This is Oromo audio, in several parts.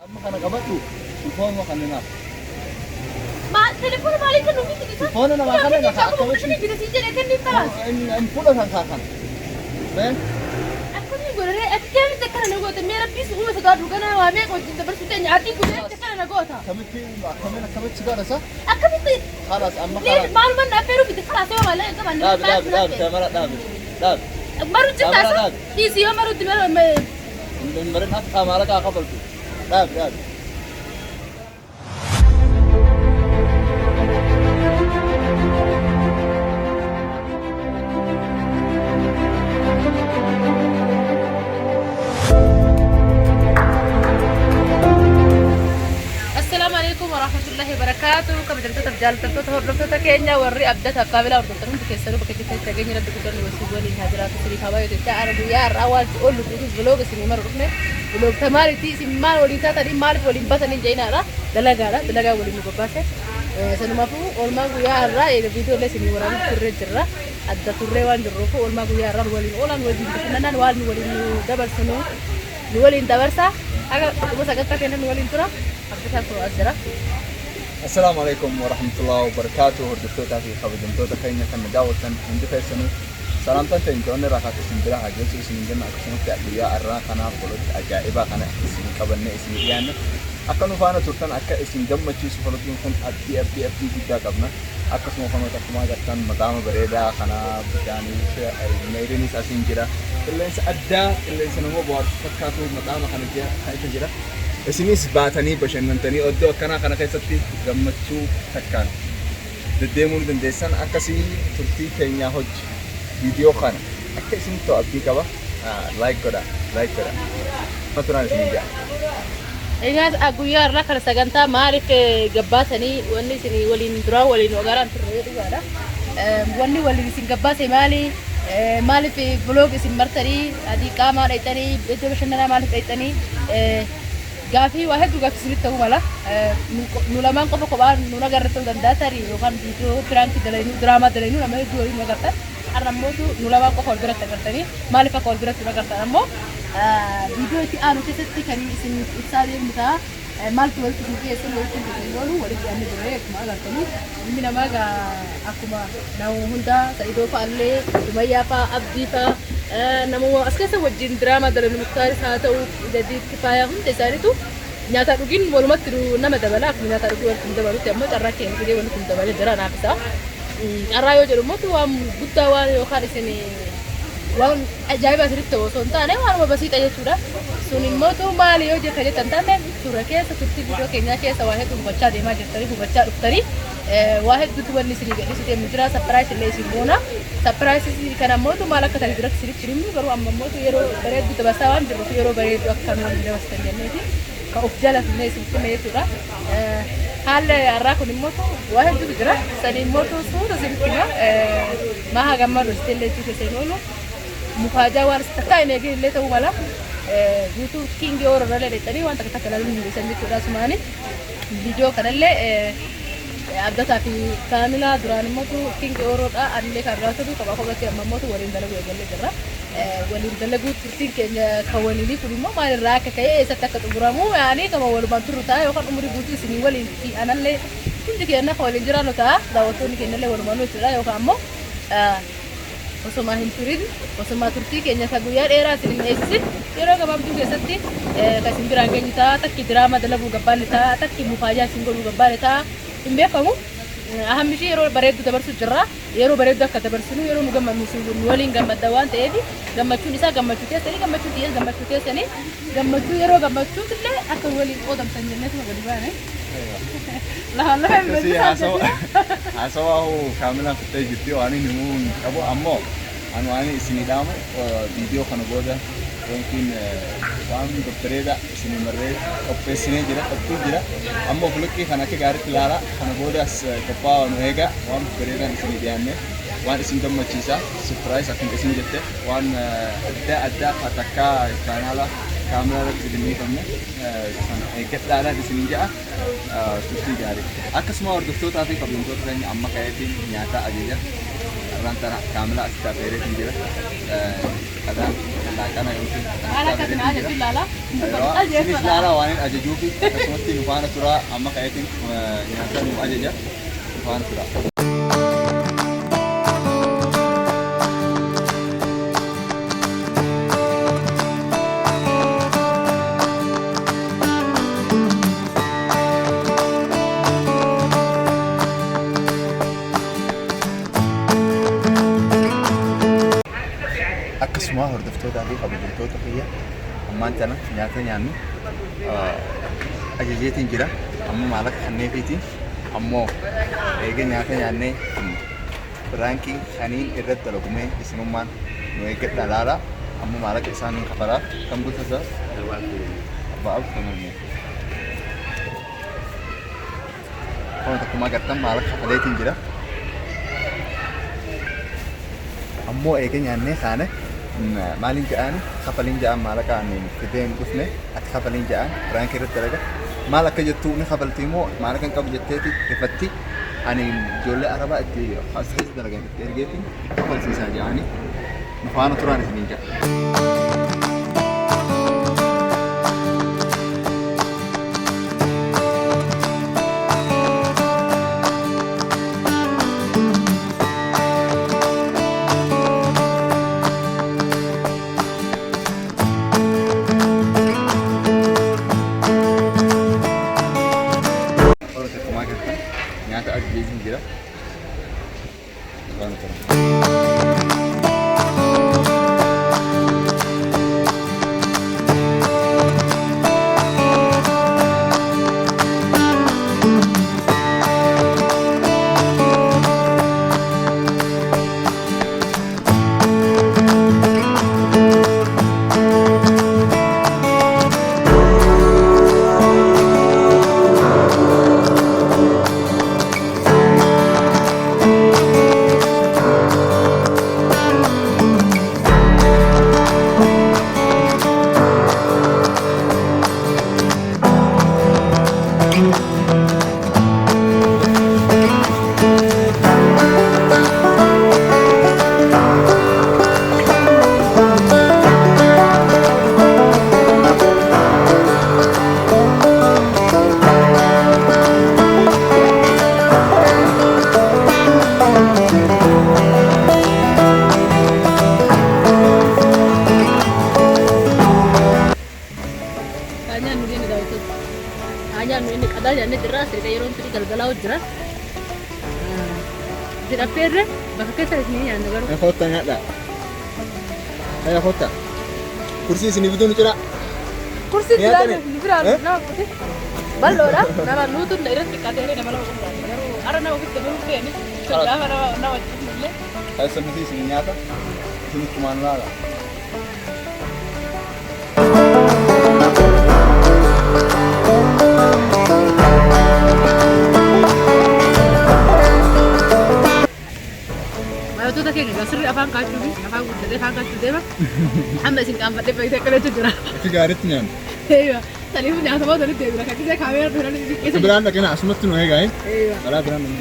Amma kana qabadhu telefoon waa kanneen af. Ma telefoon maaliif kan nuti tiki? Telefoon nama kanneen akka Akkamitti bita si jedhee kan ni taas? in fudhatan kaakan. Bee Akkamitti godhee akkamitti takkana na goota meera bisu uuma sagaa duganaa waa meeqa wajjin dabarsitee nyaatti gudee takkana na goota. akkamitti gaadasa? Akkamitti Khalas amma nee khalas. maal manna affeeru biti khalas yoo malee qaban. Dhaabi tamara dhaabi. Maru jittaasa? Dhiisi yoo marutti mara Marin akka maala kaa qabaltu. Dhaabi. Assalamu alaikum warahmatullahi wabarakatuh. Kami tetap jalan tentu hordoftoota keenya warri abdata qaabila hordoftoota hundi keessanuu bakka jirtanitti dhageenya rabbi guddannu wasii waliin haa jiraatu sirii haa baay'atu jecha ara guyyaa har'aa waanti oolu guutuus bilooga isinii mara dhufne biloogta maalitti isin maal waliin taatanii maaliif waliin batanii jeenaadha dalagaa waliin nu bobbaase sanumaafuu oolmaa guyyaa har'aa viidiyoolee isinii waraanuuf turree jirra adda turree waan jirruuf oolmaa guyyaa har'aa waliin oolan waliin bashannanaan waan nu waliin nu dabarsinu nu waliin dabarsa aga dhuma sagantaa keenya nu waliin tura abdataan koo as jira. Assalamu alaikum warahmatullahi wabarakatuh. Hordoftoota fi kabajamtoota keenya kan daawwatan hundi keessanuu salaamtaan ta'e intoonni raakaatu isin bira hajjechu isin jenna akkasumatti guyyaa har'aa kanaaf qolotti ajaa'ibaa kana isin qabannee isin dhiyaanne akka nu faana turtan akka isin gammachiisu folotiin kun abdii guddaa qabna akkasuma fanoota akkumaa gartan maqaama bareedaa kana bishaanii meeriinis asiin jira qilleensa addaa qilleensa nama bohaarsu fakkaatu maqaama kana jira isinis baatanii bashannantanii oddoo akkanaa kana keessatti gammachuu takkaan deddeemuu dandeessan akkasii turtii keenyaa hojii viidiyoo kana akka isin ta'u abdii qaba like godha maturaan isin jaa. Egaa guyyaa irraa kana sagantaa maaliif gabbaasanii wanni isin waliin duraan waliin ogaaraan turre dhugaadha. Wanni waliin isin gabbaase maaliif vlog isin martanii adii qaamaa dhayxanii iddoo bashannanaa maaliif dhayxanii gaafii waa hedduu gaafii isinitti ta'uu mala nu lamaan qofa kophaa nu nagarra ta'uu danda'a tarii yookaan viidiyoo piraanki dalaynuu diraamaa dalaynuu nama hedduu waliin nagartan arrammootu nu lamaan qofa wal biratti agartanii maaliif akka wal biratti nagartan ammoo viidiyoo itti aanu keessatti kan isin ibsaa deemnu ta'a maaltu walitti nu dhiyeessan walitti nu oolu walitti aanne jirre akkuma agartanii ilmi namaa akkuma nama hundaa Sa'idoo fa'allee Sumayyaa fa'a Abdii fa'a nama as keessa wajjin diraamaa dalanu Muktaaris haa ta'u Jaddiid Kifaayaa hunda isaaniitu nyaata dhugiin walumatti nama dabala akkuma nyaata dhugii walitti dabalutti ammoo carraa keenya fidee walitti dabalee jira naaf isaa carraa yoo jedhu immoo waan guddaa waan yookaan isin waan ajaa'iba asirratti ta'u osoo hin taane waanuma basiidha jechuudha. Sun immoo maali yoo jettan taate suura keessa turtii viidiyoo keenyaa keessa waa hedduu hubachaa deemaa jirtanii hubachaa dhuftanii waa hedduutu wanni isinii gadhiisitee jira sapiraayis illee isin goona. Sapiraayisii kana immoo maal akka ta'e biratti isinitti himnu garuu amma immoo yeroo bareedduu dabarsaa waan jirruuf yeroo bareedduu akka nuyi dabarsan jenneeti kan of jala filnee isinitti himne jechuudha. Haalli har'aa kun immoo waa hedduutu jira. Sanii immoo suura isinitti hima maha gammadu isittillee jechuu keessa hin oolu. Mufaajaa waan takkaa hin eegin illee ta'uu mala guutuu kiingii oororra leedhanii waan takka takka laaluun mul'isan jechuudha asumaani viidiyoo kanallee abdataa fi kaamilaa duraan immoo kiingii ooroodha anillee kan raasatu qaba kophatti amma immoo waliin dalaguu eegallee jirra waliin dalaguu turtiin keenya kan waliinii kun immoo maalirraa akka ka'e eessatti akka xumuramu yaanii kama walumaan turru ta'a yookaan umurii guutuu isinii waliin fi anallee hundi keenya kan waliin jiraannu ta'a daawwattoonni keenyallee walumaan jechuudha yookaan ammoo osoma hin turin osoma turtii keenya ka guyyaa dheeraa isin eessisin yeroo gabaabduu keessatti isin biraan geenyu ta'a takki diraamaa dalaguu gabbaanne ta'a takki mufaajaa isin godhuu gabbaanne ta'a hin beekamu ahammishii yeroo bareedduu dabarsu jirra yeroo bareedduu akka dabarsinu yeroo nu gammachiisu nu waliin gammadda waan ta'eef gammachuun isaa gammachuu keessanii gammachuu keessanii gammachuu yeroo gammachuun illee akka waliin qoodamtan jenneetu gadi baane. Haasawaa kaamilaan fixee jirti waan inni himuu hin qabu ammoo ani waan isinii dhaamu viidiyoo kana booda yookiin waan babbareedaa isinii marree qopheessinee jira ammoo vloggii kana akka gaariitti ilaala kana boodas qophaa'aa nu eega waan babbareedaan isinii dhiyaanne waan isin gammachiisa surprise akkuma isin jette waan adda takkaa kaanaala kaamera irratti dhimmiifamne kan eeggadhaadhaan isin ja'a turtii gaarii akkasuma hordoftootaa fi kabajamtoota keenya amma ka'eetiin nyaata ajaja الرانتنا كاملة استافيريت نجرا كذا لا كان يمكن أنا كنت معاك في لا أيوة لا لا وانا أججوكي كسمتي نفانا ترى أما كايتين نحن مؤججة نفانا ترى akkasuma hordoftootaa fi kabajamtoota kiyya ammaan tana nyaata nyaannu ajajeetiin jira amma maallaqa kanneefiitiin ammoo eega nyaata nyaannee raankiin shaniin irratti dalagumee isinummaan nu eeggadha laala amma maallaqa isaanii kafalaa kan bultasa abbaa abbanamne kun takkumaa gartan maallaqa kafaleetiin jira ammoo eega nyaannee kaane maalin ja'an kafalin ja'an maallaqa anneen fideen dhufne akka kafalin ja'an raanki irratti dalaga maal akka jettuu ni kafaltii moo maallaqa hin qabu jetteeti ifatti ani ijoollee arabaa itti haasa'is dalagan itti ergeetiin kafalsiisaa ja'anii nu faana turaan isiniin ja'a. Nyata ajajeetiin jira. Ini deras, jadi kayak orang tadi galau jelas. Tidak perlu, bahkan saya sini yang negara. Kota nggak ada. Ayo kota. Kursi sini betul nih cera. Kursi tidak ada, ini berapa? Nah, kursi. Balora, nara nutun daerah dekat daerah nama orang baru. Ada nama kita dulu kayak ini. Sudah nama wajib mulai. Saya sendiri sini nyata. Sini kemana lah? Itu tak kena gasir apa angkat tu ni, apa aku dah angkat tu deh mah. Hamba sih kamar deh pergi kerja tu jera. Itu garitnya. Iya, tadi pun yang sama tadi deh, berarti saya kamera tu nanti di. Sebenarnya kena asmat tu nih guys. Iya. Alah berani.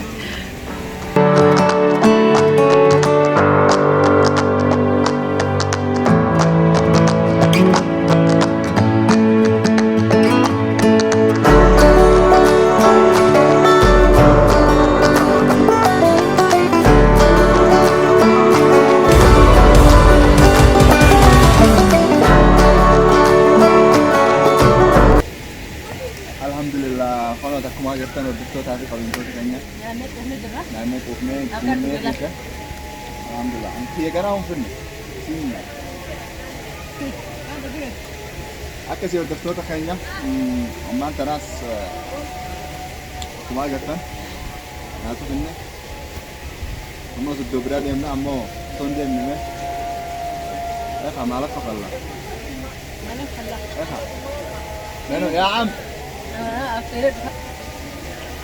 Alhamdulillah, kalau tak cuma kita berdua tadi kalau itu kayaknya. Nane pokoknya ini kita. Alhamdulillah. Anti sekarang pun sini. Aku sih berdua kayaknya. Aman teras cuma kita. Nah tu ini. Kamu sudah berada di mana? Amo sonde mana? Malah kepala. Mana kepala? Mana ya am? أفرد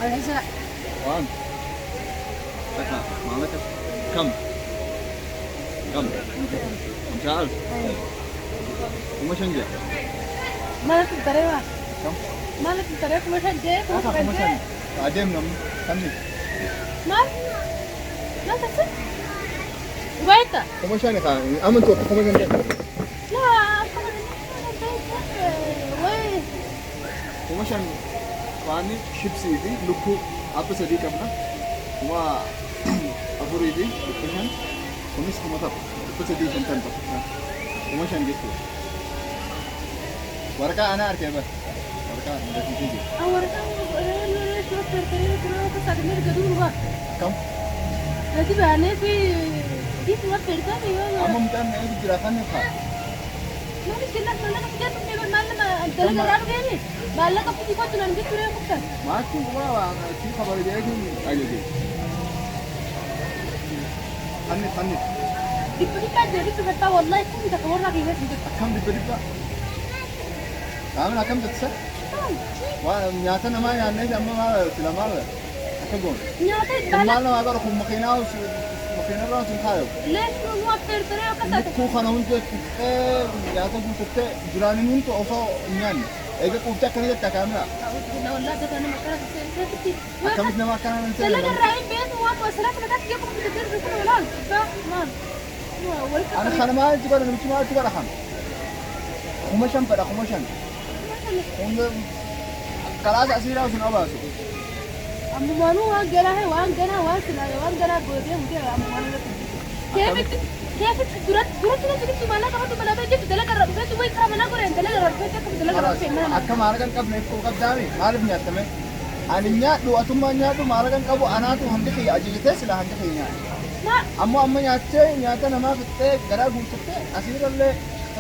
العشاء وان تكا مالك كم مش عارف وما شنجة مالك الطريقة كم مالك الطريقة ما شنجة عجيب نم كمي ما تحسب Baita. Kuma shani kan amanto kuma shani. La. Wai. Kuma shani wani shipsi di lukku apa sedih kamna. Kuma afuri di lukku shani. Kumis kuma tap. Apa sedih shantan tap. Kuma shani gitu. Warga anak arkebat. Warga ada di sini. Warga Kam? Nanti bahannya sih di tempat kerja nih ya. Amam kan ini gerakan ya kak. Nanti jelas mana kerja tuh memang malam dalam kerja begini. Malam kamu di kota nanti tuh yang bukan. Mati gua lah, sih kabar dia itu aja deh. Anit. Diberikan jadi tuh kata wallahi aku tidak keluar lagi guys. Kam diberi pak. Kamu nak kam tetsa? Wah, nyata namanya aneh sama malah sila malah. Aku gon. Nyata Malah nama aku aku makina langsung kayo. ليش مو أكثر طريقة كذا Ku kana untuk nyata ku kutte jurani nun tu oso nyan. Ega ku tak kena tak kamera. أعوذ بالله والله ده أنا مكانك سيرتي Kamu nama makanan سلك الرأي بين وسلك لك يقوم بتدرس كل ولا فما Anak kana mah juga ada cuma juga dah kan. Kumasan pada kumasan. Untuk kelas asira usun apa tu? أمو مانو وان جنا هي وان جنا وان سلا وان جنا بودي مودي أمو مانو كيف درات تجيب مالا كمان تملا بيجي تدلك الرب بيجي وين كمان أنا كورين تدلك الرب بيجي كمان تدلك الرب فين mana? Akka maalakan qabne ko qabdaami maalif nyaatame ani nyaadhu atummaa nyaadhu maalakan qabu anaatu handi kiyya ajilite sila handi kiyya nyaadhu ما amma nyaattee nyaata namaa fixxee garaa guuttattee asiirallee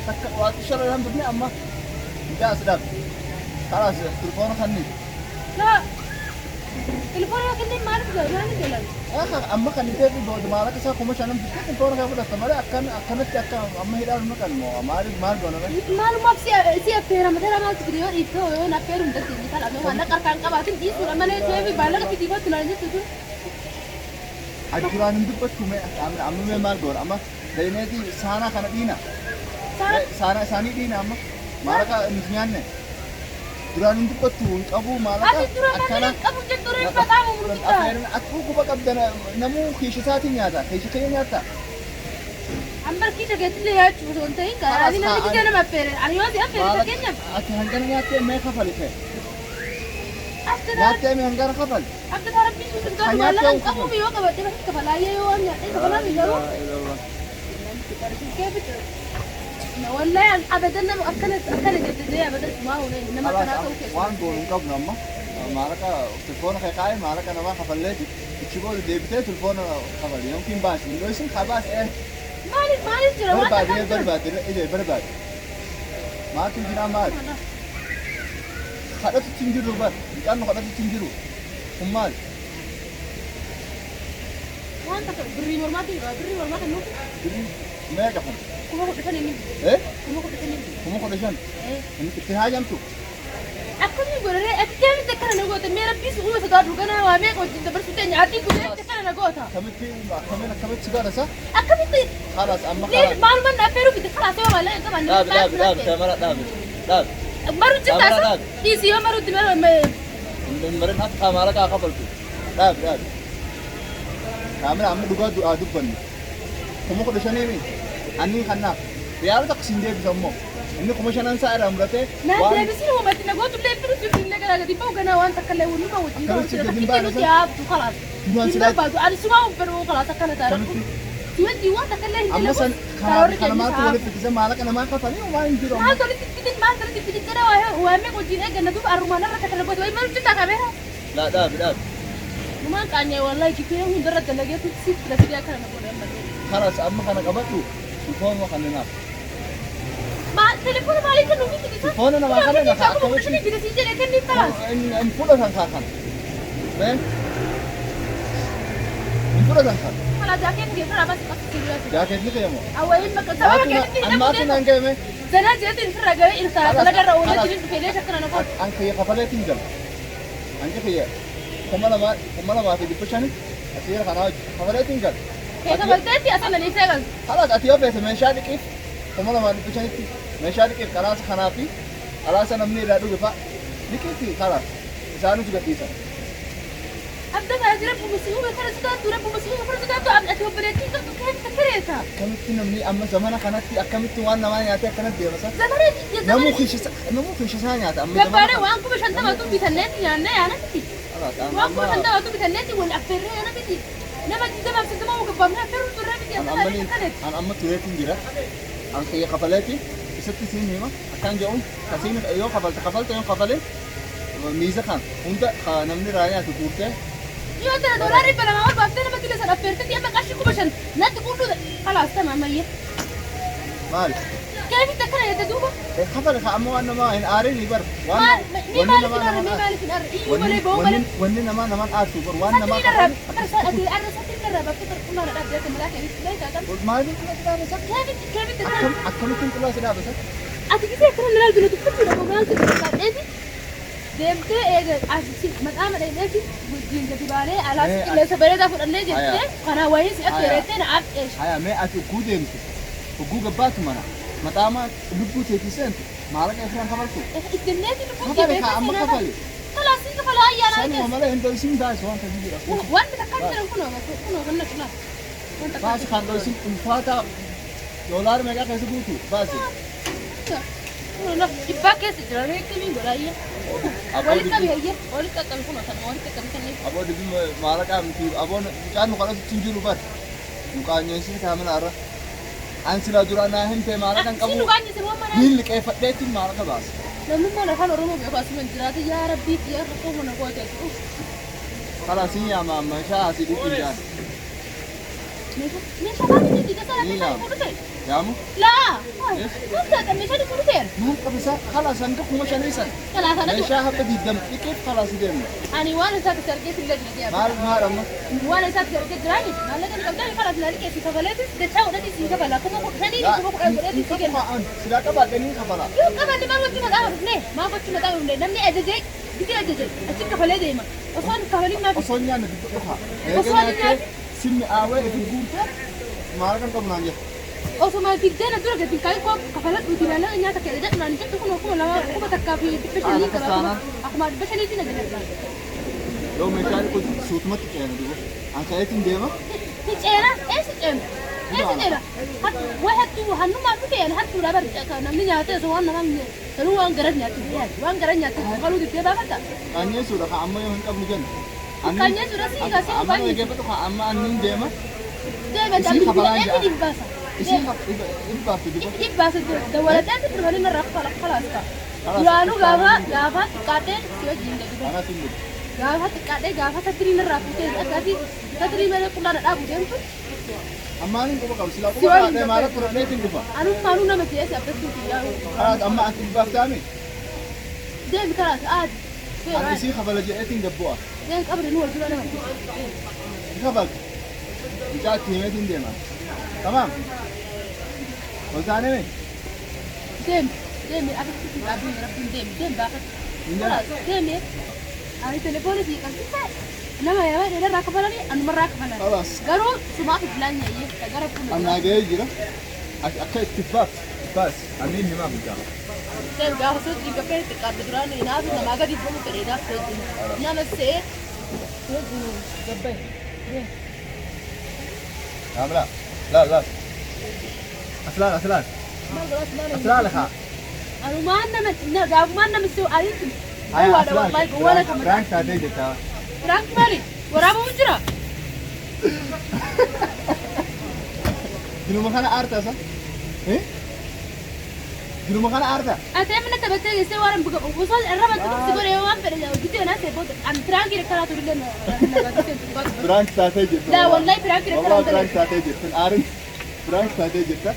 takka waaqi shala lam dubne amma ijaa asdab خلاص telefoon kanni لا تليفوني كني ما أعرف ما نقول amma kan itee fi bood maalaka isaa kuma shanam fixxee telefoon kan fudhatta malee akkanatti akka amma hidhaan makan moo maal goona معلومات سي أفيرا مثلا ما تقدر يتو يوم أفيرا من دتي مثلا أنا ما نقر كان قبائل دي سورة ما نتوه في بالك في ديبات تلاقي تدو ajuraan hin dubbattu mee amma mee maal goona amma dayneeti saana kana dhiina saana isaanii dhiina amma maalaka nuti nyaanne duraan hin dubbattu hin qabu maalaka أبي ترى ما نقبل جدورين فتاة ومرتبة afeerin akkuu quba qabdana namuu kiisha isaatiin nyaata kiisha kee nyaata عمر كيشة قلت لي يا شو أنت هيك أنا نبي كده أنا ما أفيرا أنا يوازي أفيرا تكيني ati hangana nyaattee mee kafali kee أفيرا nyaattee mee hangana kafali أفيرا ربي شو تقول ولا أنا أبو بيوقع بدي بس كفلا يوم يعني كفلا بيجرو كيف والله أبدا أنا أكلت قد زي أبدا ما هو إنما خلاص كنا توكل waan goonu hin qabnu amma maalaka telefoona kee qaa'ee maalaka namaa kafalleeti ichi booda deebitee telefoona kafali yookiin baasi loosin kabaas مالي جرا barbaade ide barbaade maatu jira maal kadhatu hin jiru bar kan kadhatu hin jiru kun maal وأنت بري مرماتي نو diri mee gafan كم هو دفن مني kuma kudhan إيه itti haajamtu أكون يقول لي أتكلم تكلم أنا قلت ميرا بيس هو سداد وكنا وامي قلت أنت بس تاني عادي كل تكلم أنا قلتها kamitti sigara sa أكمل خلاص amma ليه معلومة أنا أفيرو في دخل عسوا ولا إيه طبعا daab مرة جت عسوا دي سيا مرة تمر ما marin akka maalaka kafaltu daab kaamira amma dhugaa dubbanni kuma kudha shanii anni kannaaf yaada taqsiin deebisa immoo inni kuma shanan isaa irraa muratee لا ده بس هو ما تنقول تقول لي فيرو في اللي قال قديم بقى أنا وأنت كله ونبا وجينا كملت وكذا قديم كده بقى يا خلاص Tujuan يبقى silat بعد أنا سوا وبرو خلاص أكلت تعرف kamitti تودي وأنت كله amma san kana maatu walitti fidisa maalaka namaa kafalii homaa hin jiru ما تقول تبتدي ما تقول تبتدي ترى وامي قلت لي أنا دوب أروح أنا ركعت البيت وين ما رجعت كاميرا laa daab ما كان يا والله كيف يوم درت اللي جت تصير تلاقي أكل أنا بقول خلاص amma kana qabadhu telefoon kanninaaf ما تليفون ما عليك إنه مين تجي telefoon namaa kana nafa akkamitti شنو بدي تيجي لكن دي خلاص in fudhatan kaakan mee in fudhatan kan خلاص جاكيت كيف أنا بس كذا jaakeetni keemo أو إيه ما كنت سبب كذا ammaatu naan ga'eme زنا جت الفرقة إنت لا جرى ولا تجي في ليش أكل أنا بقول an kiyya kafaleetiin jala anke kiyya kuma lamaa fi dhibba shani asiira kanaa kafaleetiin jala كذا بلتي أصلا اللي يسأل خلاص ati yoo feete meeshaa dhiqiif kuma lamaa dhibba shanitti meeshaa dhiqiif kalaasa kanaa fi kalaasa namni irraa dhuge fa'a dhiqiifi kalaas isaanitu gadhiisa أبدأ أجرب بمسؤول كذا سكان ترى بمسؤول كذا سكان أبدأ أتوب بلاتي كيف تكريتها كمت نمني أما زمان خناتي أكملت وانا ما يعطيك كنت دي بس زمان نمو خيش ثانية أما جبارة وأنكم مش أنت ما تبي تناتي يعني أنا كذي خلاص وأنكم مش أنت ما تبي تناتي والأفرة أنا كذي لما تيجي ما بس ما وقفنا فرو ترى بدي أنا أما تريت نجرا أنا كي قفلتي 6 سنين هنا كان جاون كسين يوم قفلت يوم قفلت ميزة خان وانت نمني رايا تقولته يو ترى دولار بلا ما أقول بفتح ما تيجي سر أفرتي أما كاشكو مشان لا تقول له خلاص تمام مية مال كيف تكره يتدوبه قفل خامو أنا ما إن أريني بر ما مالك الأرض ما مالك الأرض إيه ولا بو ولا ونن ما نمان أرسو بر وان ما الرب كرسا أدي الأرض ساتين الرب بفتح كنا الأرض جات ملاك لا يتكلم ما دي كلا بس كيف تكره أكمل كلا سيدا بس أتيجي كده نلعب بلاد كتير لما نلعب بلاد إيه دمت إيه عشان ما تعمل إيه نفسي ودين كتبالي على سكين لسه بريدة فوق النجيم أنا ويس أفكرتين عب إيش هيا ما أتوقع وجوجل باتمانا ما تعمل لبوت يكسنت ما لك إخوان خبرتو استنيتي لبوت خبرك أما خبري خلاص إنت خلاص أي أنا سامي وما له هندو يسين دايس وان تجيبي رأسه وان بتكلم كنا كنا بس خان دو يسين فاتا دولار ميجا كيسه بوتو بس لا يبقى كيس جراري كمين برايا أولي كمي هي أولي كم كنا كنا أولي كم كنا أبو دبي ما لك أم تي أبو كان مخالف تنجي لبر مكان يسين كامل أرا أنسلا درانا هم في ما لك أنكمو هيل كيف فتيت ما لك بس لما ما نحن روما بيبقى اسمه جراتي يا ربي يا رقم ونقول كذا خلاص يا ماما شاء سيدي تجان مش ما بدي كذا يا مو لا لا مش هذا كورتين ما قبل خلاص عندك مش أنيسا خلاص أنا ليش بدي دم كيف خلاص يدم أنا وانا ساكت سرقت اللي جديد ما رمى وانا ساكت سرقت جراني ما لقيت قبل خلاص لا لقيت في كفالاتي تتحول هذه في كفالات كم هذه كم كفالاتي في كفالات سلاك بعد دني كفالات يو كفالاتي ما وجدت مدام ليه ما وجدت مدام ليه نمني أجزء كتير أجزء أشوف كفالاتي ما أصلا كفالي ما في أصلا يعني بتروحها أصلا سمي أوي في الجوتة ما لك قبل نانجح أصلا في الدنيا دول قد كاي كوب كفالات وتبى لا إنها تكلم ده نانجح تكون وكم لا كوب تكافي بشلي كذا أحمد بشلي دي نجدة لو مشاري كنت صوت ما تكلم دو أنا كايت نديما تجينا إيش تجينا إيش تجينا واحد تو هنو ما في كيان حتى ولا برجع كنا من ياتي سوان نمان سلوا وان قرن ياتي وان قرن ياتي قالوا دي تبى كذا كان يسوع خا أما يوم قبل جن كان يسوع راسي كاسي أما يجي بتو خا أما أنين ديما ديما تبي إيه باسا إيه باسا إيه باسا دولة ده تبغى لنا رخصة خلاص يانو غابا كاتين سوى جيندا أنا تقول غابا تدري الرافوتين أكادي تدري ما كنا نلعب جيم أما أنا كم قبل سلا كم هذا ما له كرني تنقفا أنا ما نام جيس أبدا تقول خلاص أما أنت بفتامي ديم خلاص عاد أنا سي خبر جاء تنقبوا ديم قبل نور كذا أنا خبر جاء تيمين ديما تمام وزانه مين ديم أبدا ديم باخد خلاص ديم أنا تليفوني في كذا لما يا ولد أنا راكب لاني أنا مرة راكب لاني خلاص قالوا سمعت فلان يجي تجرب كله أنا جاي جرا أكيد اتفاق بس أمين ما بيجا كان جاهز صدق كفاية تقدراني ناس ما قاعد يفهموا كذا صدق نعم السيء صدق جبه لا لا أسلان لها أنا ما عندنا جاب ما عندنا مسوي عليك هو هذا والله جوانا كمان فرانك هذا جتا فرانك مالي ورا بوجرا جنو مخانا أرتا صح؟ إيه؟ جنو مخانا أرتا أتمنى تبتدي يسوي ورا وصل الربع تقول يوم في جيت أنا سيبود عم فرانك ركلا تقول لنا فرانك هذا جتا لا والله فرانك والله ركلا فرانك هذا جتا أرن فرانك هذا جتا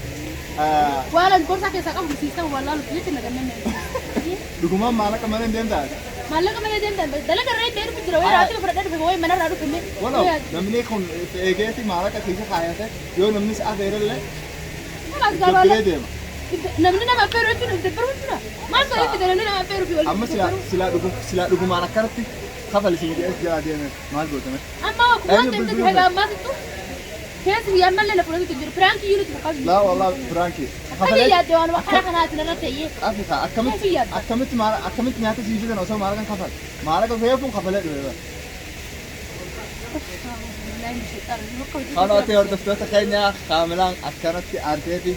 ولا البورصة كيسا كم سيستم والله لقيت إنك مننا لقمام مالك كمان دين ده مالك كمان دين ده بس دلك الرئيس دير في جروي راتي وفرد في جوي من الرادو في مين ولا نمني يكون في إجازة مالك كيسة حياته يوم نمني سأغير له خلاص قالوا نمني ما فيرو فينا دبروا فينا ما صار يقدر نمني ما فيرو في ولا أما سلا لقوم مالك كرتي خفل سيجي إجازة دينا ما البوت أما ما تبدأ حاجة ما تتو كيس يعمل لنا فلوس كتير فرانكي يوري تبقى لا والله فرانكي خلي يا دوان وحنا نتنا تيجي أفريقيا أكملت نياتي سيجي ده نوصل مالك خفل مالك فيها فوق خفلات خلاص هردفتوتا كينيا كاملا أكنت أنتي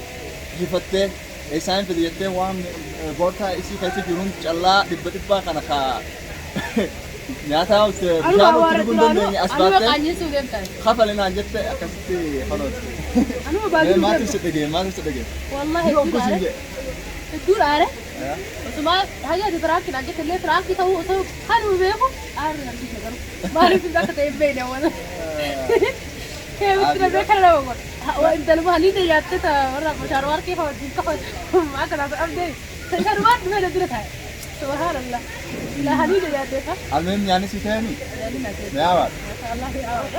جفتة إنسان في ديته وام بورتا إسي كيسي جرون جلا دبتبا كنا كا نياتا وس بيانو تلقون دنيا أسبابته خفلنا جت أكستي خلاص أنا ما تمسك ما تمسك والله الدور عارف بس ما حاجة دي فراكي نجت اللي فراكي تو حلو بيهم عارف ما أعرف إذا كنت يبينه ولا كيف بتربيك أنا بقول وأنت لما هنيدي جاتة مرة مشاروار كيف هو دين ما كان هذا أبدي مشاروار ما ندرتها سبحان الله لا هنيدي جاتة المهم يعني سيتاني يا ولد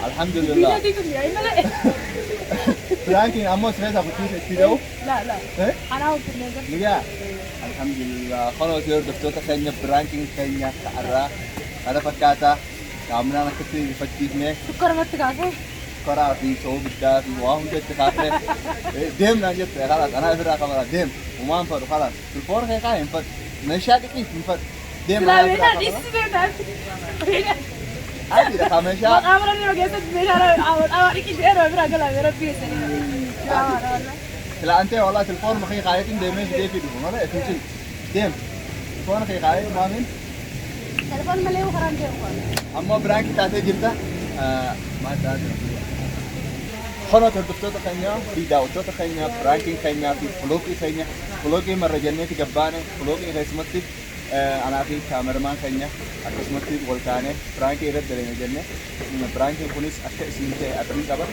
الحمد لله فرانكين أموس هذا بتوجه كده لا أنا هو كده لقى الحمد لله خلاص هردفتوتا كينيا فرانكين كينيا كعرا هذا فكاتا عملنا نكتي فتيتنا سكر ما تقاسه كرا في صوب الدا في واهم جت كافة ديم نجت خلاص أنا أفرع كمرة ديم وما نفر خلاص في الفور هيك هاي نفر نشاط كيف نفر ديم لا بينا ديس بينا عادي ده خمسة ما أمرني ما جالس بينا أنا أريك شيء أنا أفرع كلا بينا بيسني لا أنت والله في الفور مخي قايتين ديمش دي في دهون ولا تمشي ديم فور مخي قايت ما مين تلفون مليه وخرام ديم أما برانك كاتي جبته ما تادر خلاص هردفتوتا كينيا في داوتوتا كينيا برانكين كينيا في فلوكي مرة جنة جبانة فلوكي غيسمتي أنا في كاميرمان كينيا أقسمتي والكانة برانكي رد درين جنة برانكي كونيس أكثر سنتة أبرين كبر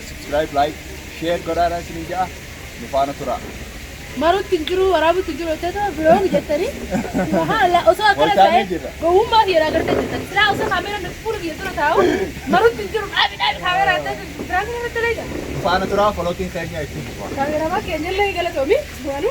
سبسكرايب لايك شير قرارا سنجا نفانا ترى مرات تنجرو ورابو تنجرو تاتا بلوغ جتني ما لا أصلا كلا كاين وهم ما هي راجل تجتني لا أصلا كاميرا نفور جيتنا تاو مرات تنجرو أبي كاميرا تاتا برانكي مثل إيه نفانا ترى فلوكي كينيا يكون كاميرا ما كينيا اللي قالت أمي سوالو